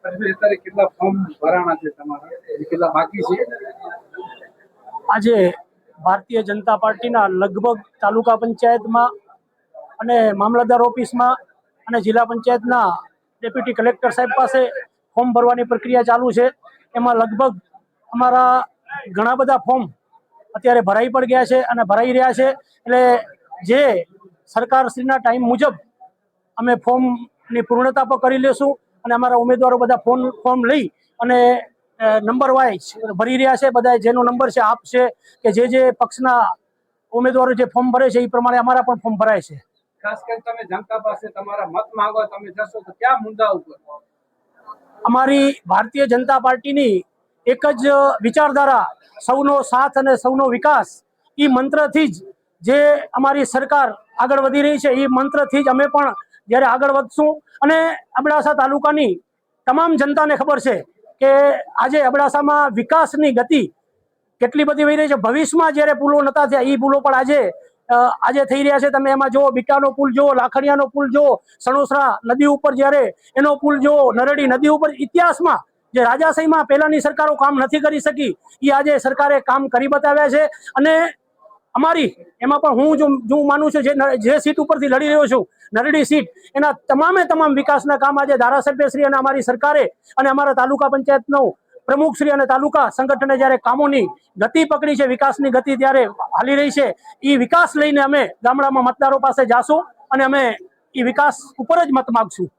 કેટલા ફોર્મ ભરાણા છે તમારા, કેટલા બાકી છે? આજે ભારતીય જનતા પાર્ટીના લગભગ તાલુકા પંચાયતમાં અને મામલતદાર ઓફિસમાં અને જિલ્લા પંચાયતના ડેપ્યુટી કલેક્ટર સાહેબ પાસે ફોર્મ ભરવાની પ્રક્રિયા ચાલુ છે. એમાં લગભગ અમારા ઘણા બધા ફોર્મ અત્યારે ભરાઈ પણ ગયા છે અને ભરાઈ રહ્યા છે. એટલે જે સરકારશ્રીના ટાઈમ મુજબ અમે ફોર્મની પૂર્ણતા પણ કરી લેશું અને અમારા ઉમેદવારો બધા ફોર્મ લઈ અને નંબર વાઇઝ ભરી રહ્યા છે. બધા જેનો નંબર છે આપ છે કે જે પક્ષના ઉમેદવારો જે ફોર્મ ભરે છે એ પ્રમાણે અમારા પણ ફોર્મ ભરાય છે. ખાસ કરીને તમે જનતા પાસે તમારા મત માંગવા તમે જશો તો કયા મુદ્દા ઉપર? અમારી ભારતીય જનતા પાર્ટીની એક જ વિચારધારા, સૌનો સાથ અને સૌનો વિકાસ, એ મંત્રથી જ જે અમારી સરકાર આગળ વધી રહી છે એ મંત્રથી જ અમે પણ જ્યારે આગળ વધશું. અને અબડાસા તાલુકાની તમામ જનતાને ખબર છે કે આજે અબડાસામાં વિકાસની ગતિ કેટલી બધી વહી રહી છે. ભવિષ્યમાં જ્યારે પુલો નહોતા થયા એ પુલો પણ આજે થઈ રહ્યા છે. તમે એમાં જુઓ, બીટાનો પુલ જુઓ, લાખણીયાનો પુલ જુઓ, સણોસરા નદી ઉપર જ્યારે એનો પુલ જુઓ, નરડી નદી ઉપર ઇતિહાસમાં જે રાજાશાહીમાં પહેલાની સરકારો કામ નથી કરી શકી એ આજે સરકારે કામ કરી બતાવ્યા છે. અને અમારી એમાં પણ હું માનું છું જે સીટ ઉપરથી લડી રહ્યો છું, નરડી સીટ, એના તમામ વિકાસના કામ આજે ધારાસભ્યશ્રી અને અમારી સરકારે અને અમારા તાલુકા પંચાયતનો પ્રમુખશ્રી અને તાલુકા સંગઠને જ્યારે કામોની ગતિ પકડી છે, વિકાસની ગતિ ત્યારે હાલી રહી છે, એ વિકાસ લઈને અમે ગામડામાં મતદારો પાસે જાશું અને અમે એ વિકાસ ઉપર જ મત માગશું.